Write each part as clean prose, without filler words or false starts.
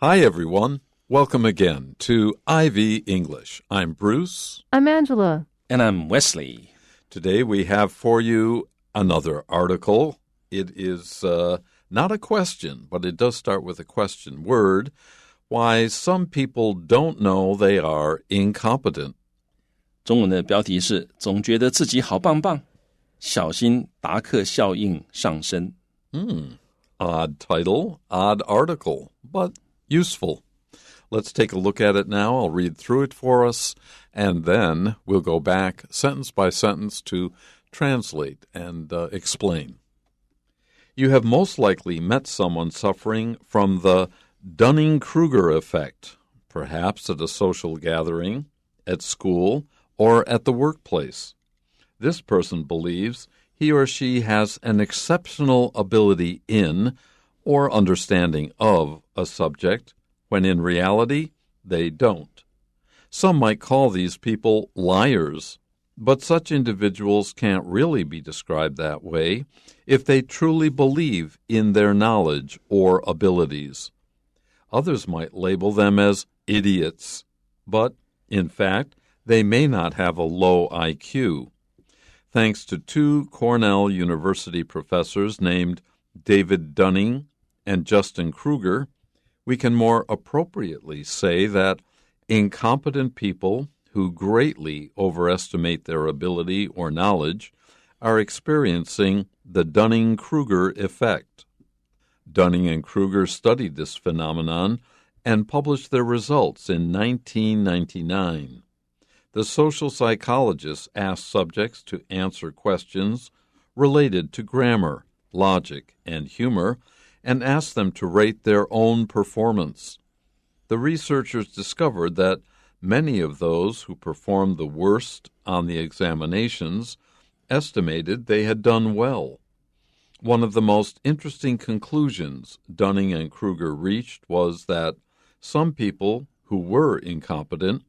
Hi, everyone. Welcome again to IV English. I'm Bruce. I'm Angela. And I'm Wesley. Today we have for you another article. It is not a question, but it does start with a question word. Why some people don't know they are incompetent. 中文的标题是总觉得自己好棒棒，小心达克效应上身。Odd title, odd article, but useful. Let's take a look at it now. I'll read through it for us, and then we'll go back sentence by sentence to translate and explain. You have most likely met someone suffering from the Dunning-Kruger effect, perhaps at a social gathering, at school, or at the workplace. This person believes he or she has an exceptional ability in or understanding of a subject, when in reality, they don't. Some might call these people liars, but such individuals can't really be described that way if they truly believe in their knowledge or abilities. Others might label them as idiots, but, in fact, they may not have a low IQ. Thanks to two Cornell University professors named David Dunning and Justin Kruger, we can more appropriately say that incompetent people who greatly overestimate their ability or knowledge are experiencing the Dunning-Kruger effect. Dunning and Kruger studied this phenomenon and published their results in 1999. The social psychologists asked subjects to answer questions related to grammar, logic, and humor, and asked them to rate their own performance. The researchers discovered that many of those who performed the worst on the examinations estimated they had done well. One of the most interesting conclusions Dunning and Kruger reached was that some people who were incompetent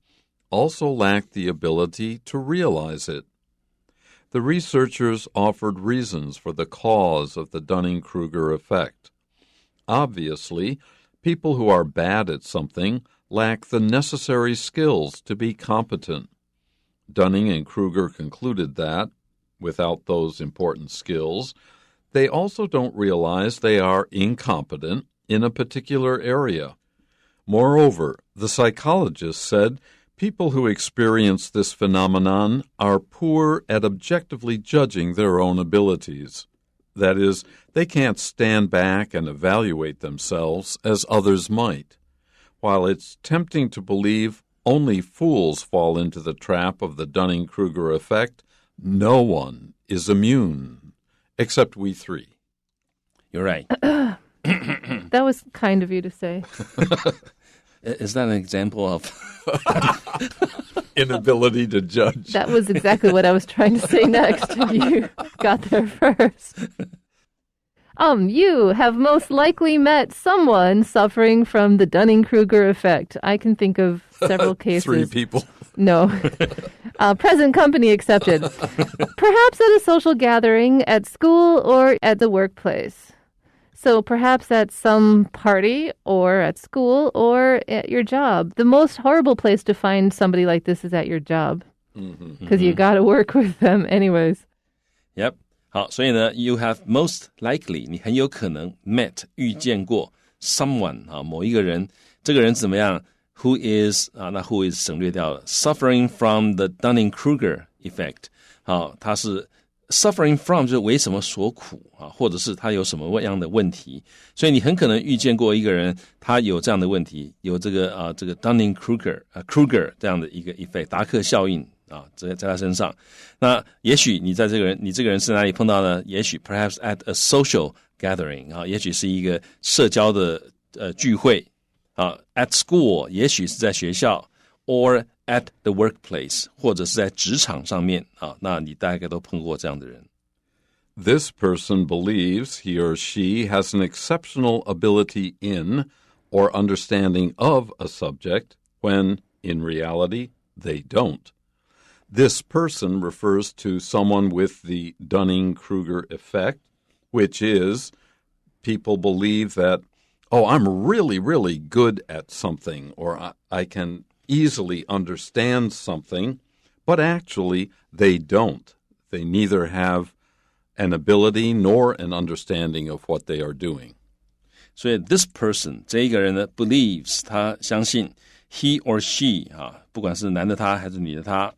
also lacked the ability to realize it. The researchers offered reasons for the cause of the Dunning-Kruger effect. Obviously, people who are bad at something lack the necessary skills to be competent. Dunning and Kruger concluded that, without those important skills, they also don't realize they are incompetent in a particular area. Moreover, the psychologists said people who experience this phenomenon are poor at objectively judging their own abilities. That is, they can't stand back and evaluate themselves as others might. While it's tempting to believe only fools fall into the trap of the Dunning-Kruger effect, no one is immune. Except we three. You're right. That was kind of you to say. Is that an example of inability to judge? That was exactly what I was trying to say next. You got there first. You have most likely met someone suffering from the Dunning-Kruger effect. I can think of several cases. 3 people. No. Present company accepted. Perhaps at a social gathering, at school, or at the workplace. So perhaps at some party, or at school, or at your job. The most horrible place to find somebody like this is at your job. Because you got to work with them anyways. Yep. 好，所以呢 you have most likely 你很有可能 met 遇见过 someone 某一个人，这个人怎么样 who is 那 who is 省略掉了 suffering from the Dunning-Kruger effect 他是 suffering from 就是为什么所苦或者是他有什么样的问题，所以你很可能遇见过一个人，他有这样的问题，有这个Dunning-Kruger Kruger 这样的一个 effect 达克效应在他身上。那也许你这个人是哪里碰到呢？也许 perhaps at a social gathering 也许是一个社交的聚会at school 也许是在学校 or at the workplace 或者是在职场上面那你大概都碰过这样的人。This person believes he or she has an exceptional ability in or understanding of a subject when, in reality, they don't. This person refers to someone with the Dunning-Kruger effect, which is people believe that oh, I'm really, really good at something, or I can easily understand something, but actually they don't. They neither have an ability nor an understanding of what they are doing. 所以 this person 这一个人呢 believes 他相信 he or she 不管是男的他还是女的他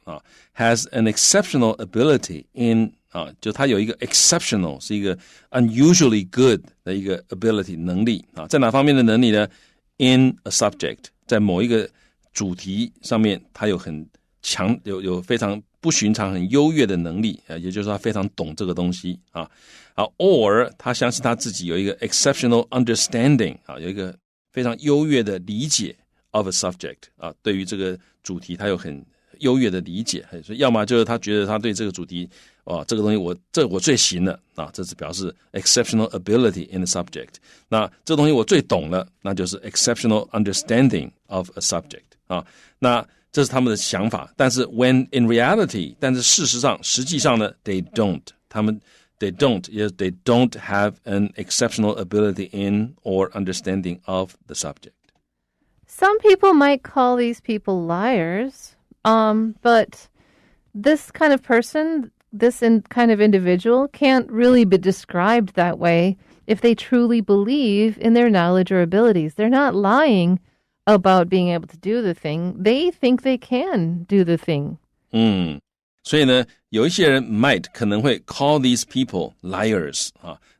has an exceptional ability in 就他有一个 exceptional 是一个 unusually good 的一个 ability 能力在哪方面的能力呢 in a subject 在某一个主题上面他有很强有非常不寻常很优越的能力也就是说他非常懂这个东西or 他相信他自己有一个 exceptional understanding 有一个非常优越的理解 of a subject 对于这个主题他有很优越的理解所以要么就是他觉得他对这个主题这个东西我最行了这是表示 exceptional ability in the subject 那这东西我最懂了那就是 exceptional understanding of a subject 那这是他们的想法但是 when in reality 但是事实上实际上呢 they don't they don't have an exceptional ability in or understanding of the subject. Some people might call these people liars, but this kind of person, this kind of individual can't really be described that way if they truly believe in their knowledge or abilities. They're not lying about being able to do the thing. They think they can do the thing. 所以呢有一些人 might 可能会 call these people liars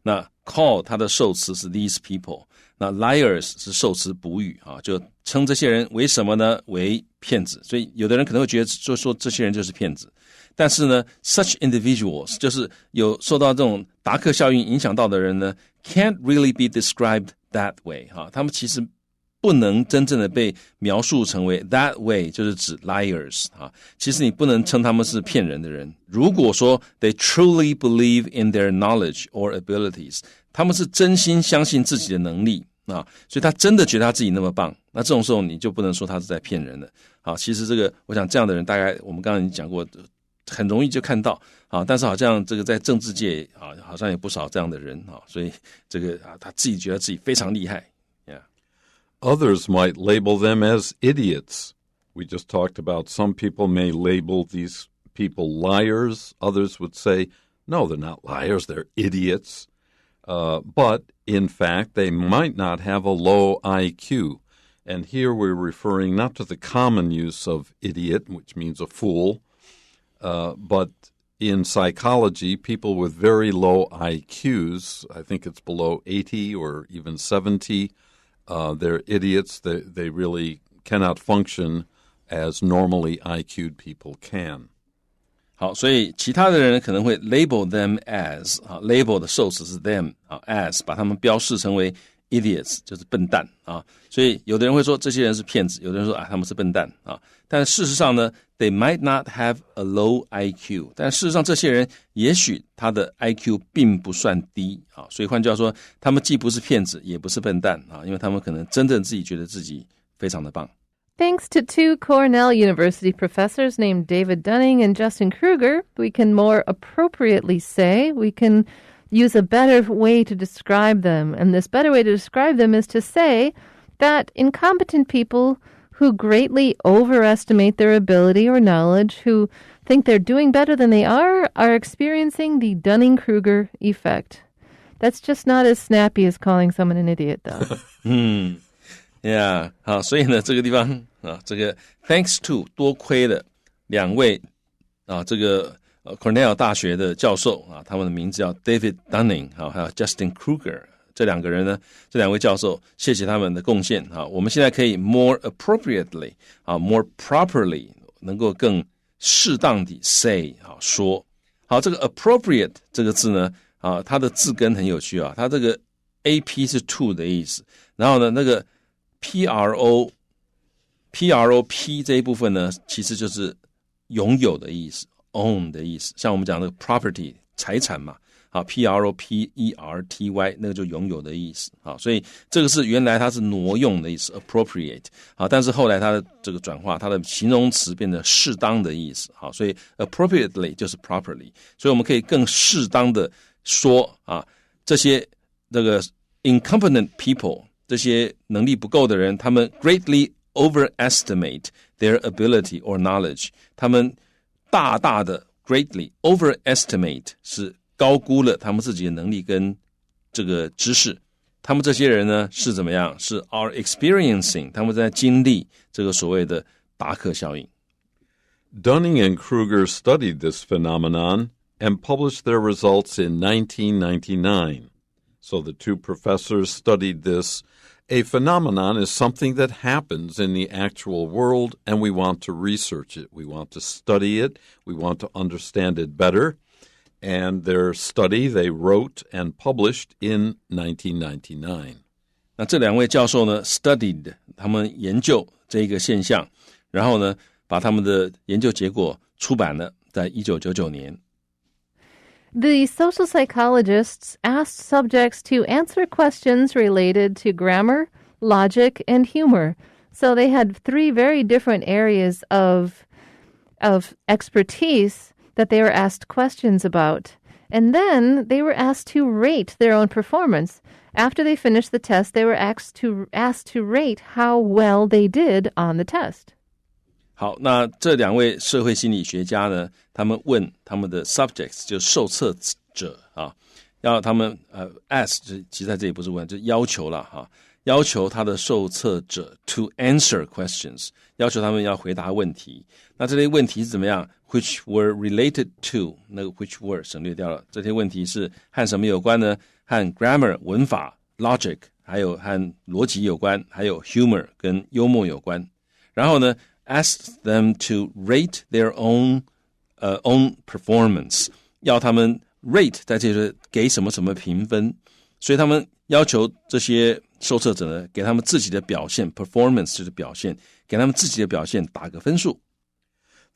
那 call 它的受词是 these people 那 liars 是受词补语就称这些人为什么呢为骗子所以有的人可能会觉得说这些人就是骗子但是呢 such individuals 就是有受到这种达克效应影响到的人呢 can't really be described that way 他们其实不能真正的被描述成为 that way 就是指 liars 其实你不能称他们是骗人的人如果说 they truly believe in their knowledge or abilities 他们是真心相信自己的能力所以他真的觉得他自己那么棒那这种时候你就不能说他是在骗人的其实这个我想这样的人大概我们刚才已经讲过很容易就看到但是好像这个在政治界好像有不少这样的人所以这个他自己觉得自己非常厉害Others might label them as idiots. We just talked about some people may label these people liars. Others would say, no, they're not liars, they're idiots. But, in fact, they might not have a low IQ. And here we're referring not to the common use of idiot, which means a fool, but in psychology, people with very low IQs, I think it's below 80 or even 70, they're idiots. They really cannot function as normally IQ'd people can. 好，所以其他的人可能会 label them as label 的受词是 them as 把他们标示成为 idiots 就是笨蛋所以有的人会说这些人是骗子有的人说他们是笨蛋但事实上呢 they might not have a low IQ 但事实上这些人也许他的 IQ 并不算低所以换句话说他们既不是骗子也不是笨蛋因为他们可能真正自己觉得自己非常的棒Thanks to two Cornell University professors named David Dunning and Justin Kruger, we can more appropriately say, we can use a better way to describe them. And this better way to describe them is to say that incompetent people who greatly overestimate their ability or knowledge, who think they're doing better than they are experiencing the Dunning-Kruger effect. That's just not as snappy as calling someone an idiot, though. Yeah, 好，所以呢，这个地方这个 thanks to 多亏了两位这个Cornell 大学的教授他们的名字叫 David Dunning 还有 Justin Kruger 这两个人呢，这两位教授，谢谢他们的贡献我们现在可以 more appropriately more properly 能够更适当地 say 说好，这个 appropriate 这个字呢它的字根很有趣它这个 AP 是 to 的意思，然后呢那个PROP 这一部分呢其实就是拥有的意思 own 的意思，像我们讲那个 property 财产嘛PROPERTY 那个就拥有的意思所以这个是原来它是挪用的意思 appropriate 但是后来它的这个转化它的形容词变成适当的意思所以 appropriately 就是 properly 所以我们可以更适当的说这些这个 incompetent people 这些能力不够的人，他们 greatly overestimate their ability or knowledge， 他们大大的 greatly overestimate 是高估了他们自己的能力跟这个知识。他们这些人呢是怎么样？是 are experiencing， 他们在经历这个所谓的达克效应。Dunning and Kruger studied this phenomenon and published their results in 1999. So the two professors studied this. A phenomenon is something that happens in the actual world, and we want to research it. We want to study it. We want to understand it better. And their study they wrote and published in 1999. 那这两位教授呢 studied， 他们研究这一个现象，然后呢把他们的研究结果出版了，在1999年。The social psychologists asked subjects to answer questions related to grammar, logic, and humor. So they had three very different areas of expertise that they were asked questions about. And then they were asked to rate their own performance. After they finished the test, they were asked to rate how well they did on the test. 好，那这两位社会心理学家呢，他们问他们的 subjects， 就受测者啊，要他们ask， 其实在这里不是问，就是要求了哈，要求他的受测者 to answer questions， 要求他们要回答问题。那这些问题是怎么样 ？Which were related to， 那个 which were 省略掉了。这些问题是和什么有关呢？和 grammar 文法 logic， 还有和逻辑有关，还有 humor 跟幽默有关。然后呢？Asked them to rate their own performance， 要他们 rate 在这里给什么什么评分，所以他们要求这些受测者呢，给他们自己的表现 performance 就是表现，给他们自己的表现打个分数。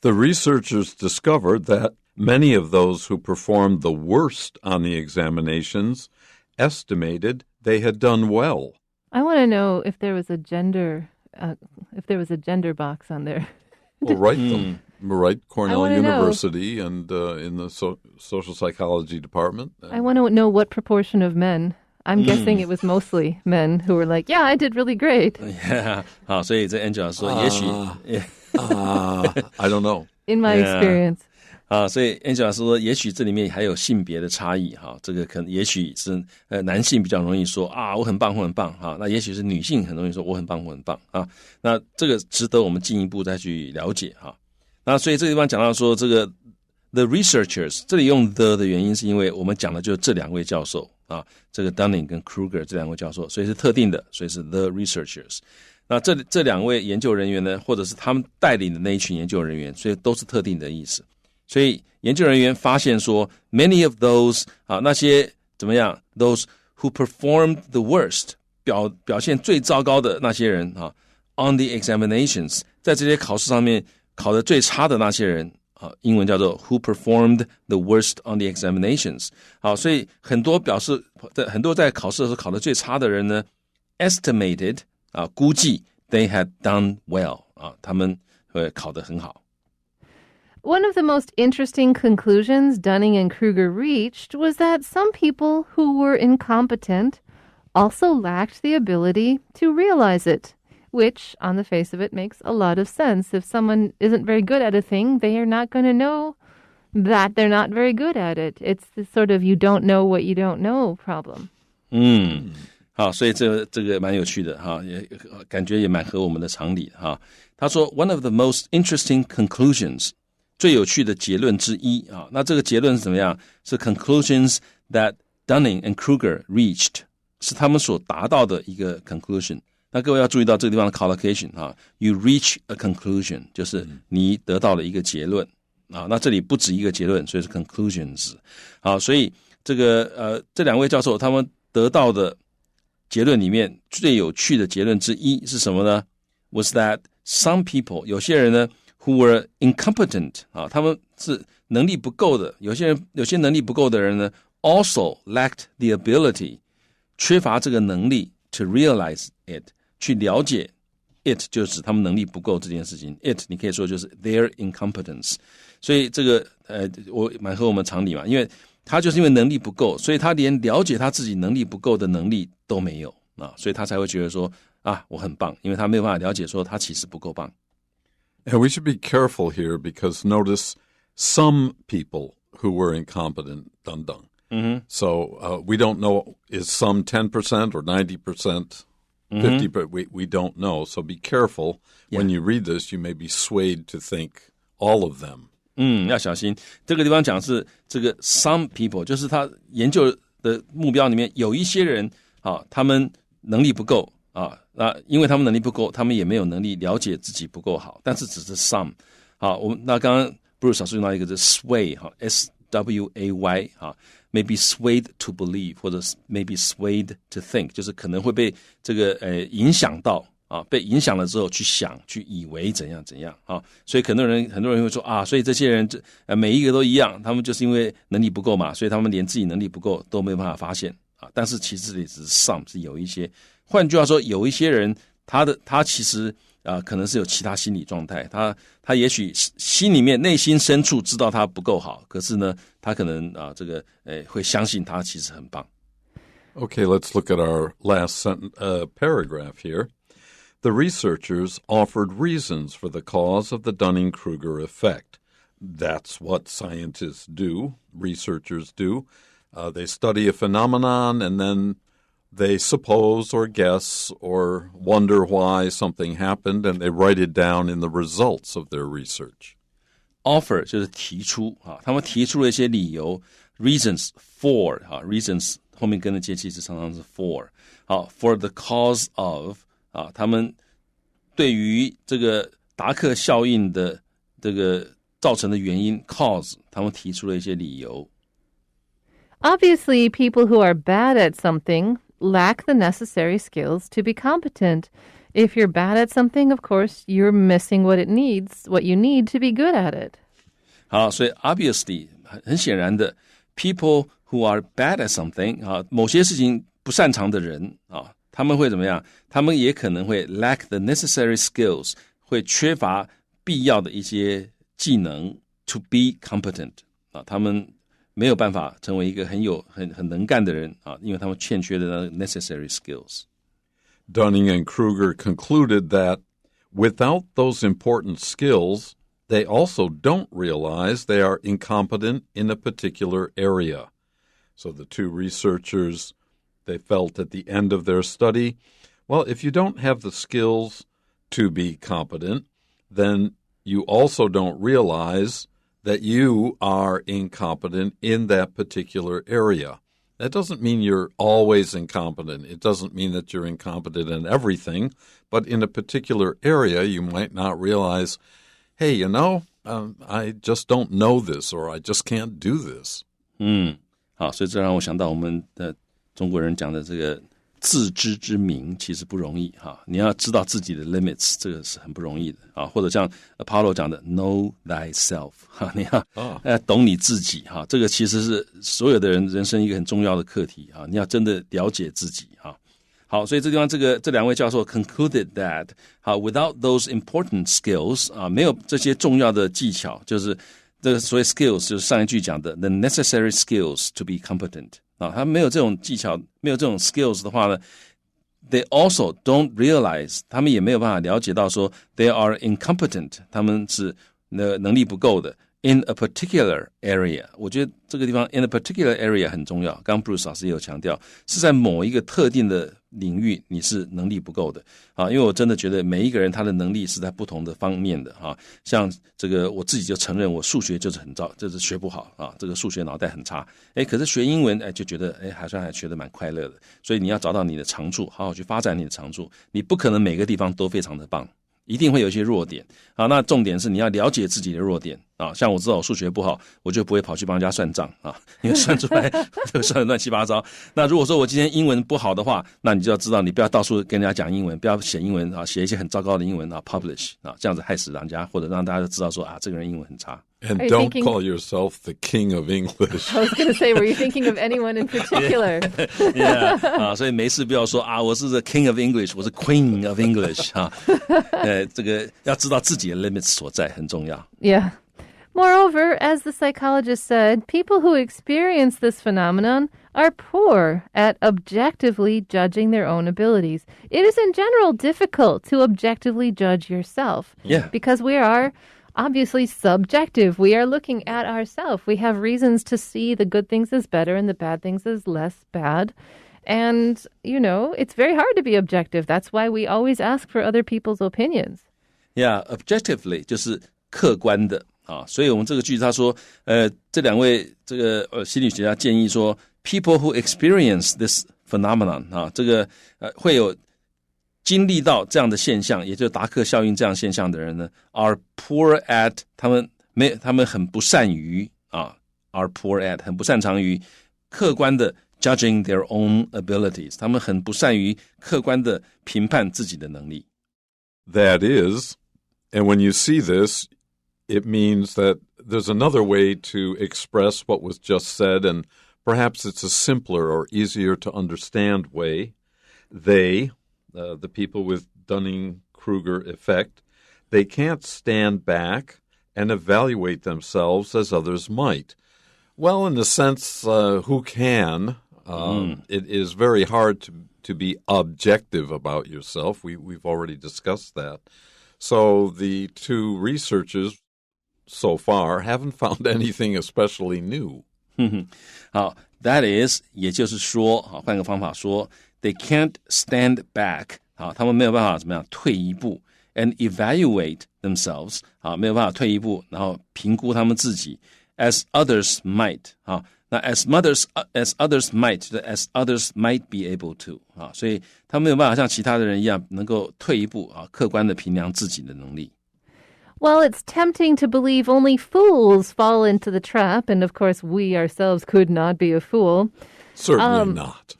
The researchers discovered that many of those who performed the worst on the examinations estimated they had done well. I want to know if there was a gender box on there. Well, write them. Right, Cornell University and in the social psychology department. I want to know what proportion of men. I'm guessing it was mostly men who were like, yeah, I did really great. Yeah. 好，所以这 Angela 说也许I don't know. In my experience. 啊，所以 Angela 说也许这里面还有性别的差异哈，这个可能也许是男性比较容易说啊我很棒我很棒哈，那也许是女性很容易说我很棒我很棒啊，那这个值得我们进一步再去了解哈。那所以这个地方讲到说这个 the researchers， 这里用 the 的原因是因为我们讲的就是这两位教授啊，这个 Dunning 跟 Kruger 这两位教授，所以是特定的，所以是 the researchers。那这两位研究人员呢，或者是他们带领的那一群研究人员，所以都是特定的意思。所以研究人员发现说 many of those 那些怎么样 those who performed the worst 表现最糟糕的那些人on the examinations 在这些考试上面考得最差的那些人英文叫做 who performed the worst on the examinations 好，所以很多在考试的时候考得最差的人呢 estimated 估计 they had done well 他们会考得很好。One of the most interesting conclusions Dunning and Kruger reached was that some people who were incompetent also lacked the ability to realize it, which, on the face of it, makes a lot of sense. If someone isn't very good at a thing, they are not going to know that they're not very good at it. It's the sort of you don't know what you don't know problem. 好，所以这个蛮有趣的哈，也感觉也蛮合我们的常理哈。他说 one of the most interesting conclusions最有趣的结论之一啊，那这个结论是怎么样？是 conclusions that Dunning and Kruger reached， 是他们所达到的一个 conclusion。那各位要注意到这个地方的 collocation 啊 ，you reach a conclusion， 就是你得到了一个结论啊。那这里不止一个结论，所以是 conclusions。好，所以这两位教授他们得到的结论里面最有趣的结论之一是什么呢 ？Was that some people 有些人呢？ who were incompetent 他们是能力不够的，有些能力不够的人呢 also lacked the ability 缺乏这个能力 to realize it 去了解 it 就是指他们能力不够这件事情 it 你可以说就是 their incompetence 所以这个我蛮合我们常理嘛，因为他就是因为能力不够，所以他连了解他自己能力不够的能力都没有所以他才会觉得说我很棒，因为他没有办法了解说他其实不够棒。And we should be careful here because notice some people who were incompetent, dun-dun. So we don't know, is some 10% or 90%, 50%, but we don't know. So be careful. When you read this, you may be swayed to think all of them. 要小心。这个地方讲的是这个 some people， 就是他研究的目标里面有一些人他们能力不够那因为他们能力不够，他们也没有能力了解自己不够好，但是只是 some。我们那刚刚 Bruce 老师用到一个是 sway sway maybe swayed to believe 或者 maybe swayed to think， 就是可能会被这个影响到被影响了之后去想去以为怎样怎样所以很多人会说所以这些人每一个都一样，他们就是因为能力不够嘛，所以他们连自己能力不够都没有办法发现但是其实这里只是 some， 是有一些，换句话说有一些人他其实可能是有其他心理状态，他也许心里面内心深处知道他不够好，可是呢他可能会相信他其实很棒。 Okay, let's look at our last paragraph here. The researchers offered reasons for the cause of the Dunning-Kruger effect. That's what scientists do, researchers do. They study a phenomenon and then they suppose or guess or wonder why something happened, and they write it down in the results of their research. Offer 就是提出他们提出了一些理由 reasons for reasons 后面跟的介系词常常是 for for the cause of他们对于这个达克效应的这个造成的原因 cause 他们提出了一些理由。 Obviously, people who are bad at something lack the necessary skills to be competent. If you're bad at something, of course, you're missing what you need to be good at it. 好，所以 obviously 很显然的 people who are bad at something 某些事情不擅长的人他们会怎么样？他们也可能会 lack the necessary skills， 会缺乏必要的一些技能 to be competent 他们没有办法成为一个很能干的人因为他们欠缺的 necessary skills。 Dunning and Kruger concluded that without those important skills, they also don't realize they are incompetent in a particular area. So the two researchers, they felt at the end of their study, well, if you don't have the skills to be competent, then you also don't realize that you are incompetent in that particular area. That doesn't mean you're always incompetent. It doesn't mean that you're incompetent in everything, but in a particular area, you might not realize, hey, I just don't know this, or I just can't do this. 好，所以这让我想到我们的中国人讲的这个自知之明其实不容易你要知道自己的 limits， 这个是很不容易的或者像 Apollo 讲的 know thyself 你要懂你自己这个其实是所有的人生一个很重要的课题你要真的了解自己好，所以这地方这两位教授 concluded that without those important skills 没有这些重要的技巧，就是这个所谓 skills 就是上一句讲的 the necessary skills to be competent他没有这种技巧，没有这种 skills 的话呢 they also don't realize 他们也没有办法了解到说 they are incompetent 他们是能力不够的 in a particular area。 我觉得这个地方 in a particular area 很重要，刚刚 Bruce 老师也有强调是在某一个特定的领域你是能力不够的因为我真的觉得每一个人他的能力是在不同的方面的像这个我自己就承认我数学就是很糟，就是学不好这个数学脑袋很差可是学英文就觉得好像还学得蛮快乐的，所以你要找到你的长处，好好去发展你的长处，你不可能每个地方都非常的棒，一定会有一些弱点那重点是你要了解自己的弱点像我知道我数学不好，我就不会跑去帮人家算账因为算出来就算得乱七八糟。那如果说我今天英文不好的话，那你就要知道你不要到处跟人家讲英文，不要写英文写一些很糟糕的英文publish 这样子害死人家，或者让大家知道说这个人英文很差。And don't call yourself the king of English. I was going to say, were you thinking of anyone in particular? Yeah. 所以没事不要说我是 the king of English， 我是 queen of English 这个要知道自己的 limits 所在很重要。Yeah. Moreover, as the psychologist said, people who experience this phenomenon are poor at objectively judging their own abilities. It is in general difficult to objectively judge yourself. Yeah. Because we are obviously subjective. We are looking at ourselves. We have reasons to see the good things as better and the bad things as less bad. And, it's very hard to be objective. That's why we always ask for other people's opinions. Yeah, objectively 就是客观的啊，所以我们这个句子他说，这两位这个心理学家建议说 ，people who experience this phenomenon 啊，这个会有经历到这样的现象，也就是达克效应这样现象的人呢 ，are poor at 他们很不善于啊 ，are poor at 很不擅长于客观的 judging their own abilities， 他们很不善于客观的评判自己的能力。That is, and when you see this, it means that there's another way to express what was just said, and perhaps it's a simpler or easier to understand way. They, the people with Dunning-Kruger effect, they can't stand back and evaluate themselves as others might. Well, in the sense, who can? It is very hard to be objective about yourself. We've already discussed that. So the two researchers so far haven't found anything especially new. 好 that is 也就是说换个方法说 they can't stand back 好他们没有办法怎么样退一步 and evaluate themselves 好没有办法退一步然后评估他们自己 as others might 好那 as others might as others might be able to 啊，所以他没有办法像其他的人一样能够退一步啊，客观的评量自己的能力。Well, it's tempting to believe only fools fall into the trap, and of course we ourselves could not be a fool. Certainly not.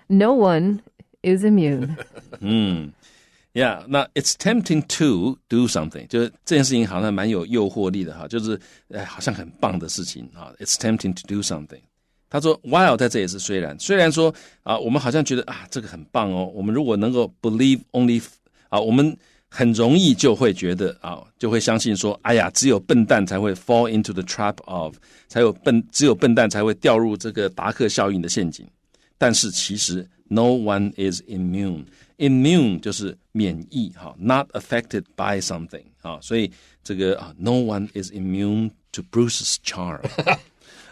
No one is immune. Yeah, 那 it's tempting to do something， 就是这件事情好像蛮有诱惑力的哈，就是好像很棒的事情啊。It's tempting to do something。他说 while 在这也是虽然说啊，我们好像觉得啊这个很棒哦，我们如果能够 believe only 啊，我们很容易就会觉得啊，就会相信说，哎呀，只有笨蛋才会 fall into the trap of， 只有笨蛋才会掉入这个达克效应的陷阱。但是其实 no one is immune 就是免疫哈 not affected by something 啊，所以这个no one is immune to Bruce's charm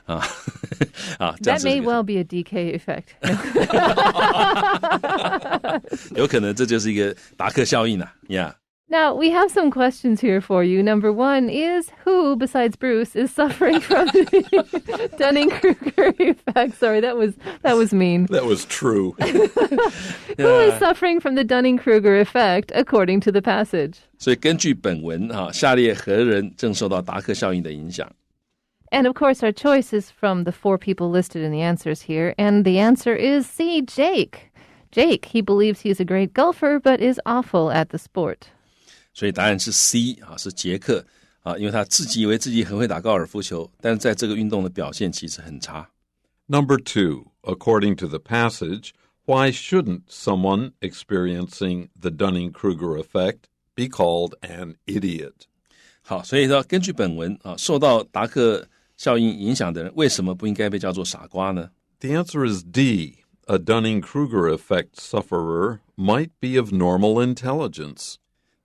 啊That may well be a DK effect. 有可能这就是一个达克效应啊 Yeah. Now, we have some questions here for you. Number one is, who, besides Bruce, is suffering from the Dunning-Kruger effect? Sorry, that was mean. That was true. Who is suffering from the Dunning-Kruger effect, according to the passage? 所以根据本文下列何人正受到达克效应的影响 And of course, our choice is from the 4 people listed in the answers here. And the answer is C, Jake. Jake, he believes he's a great golfer, but is awful at the sport. 所以答案是 C 是杰克因为他自己以为自己很会打高尔夫球，但是在这个运动的表现其实很差。Number 2, according to the passage, why shouldn't someone experiencing the Dunning-Kruger effect be called an idiot? 好，所以说根据本文受到达克效应影响的人为什么不应该被叫做傻瓜呢？ The answer is D. A Dunning-Kruger effect sufferer might be of normal intelligence.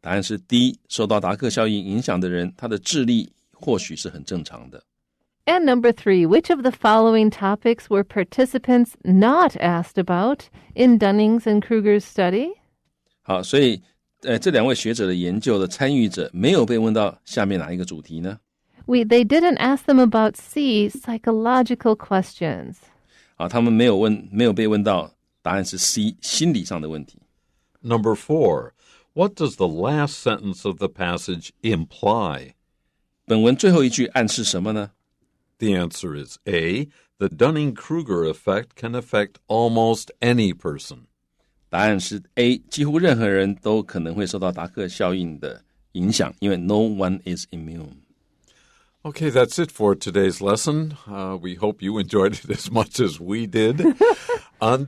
答案是 D， 受到达克效应影响的人，他的智力或许是很正常的。And number 3, which of the following topics were participants not asked about in Dunning's and Kruger's study? 好，所以这两位学者的研究的参与者没有被问到下面哪一个主题呢？ They didn't ask them about C, psychological questions. 他们没有被问到，答案是 C， 心理上的问题。Number 4, what does the last sentence of the passage imply? 本文最后一句暗示什么呢？ The answer is A. The Dunning-Kruger effect can affect almost any person. 答案是 A， 几乎任何人都可能会受到达克效应的影响，因为 no one is immune. Okay, that's it for today's lesson. We hope you enjoyed it as much as we did. Until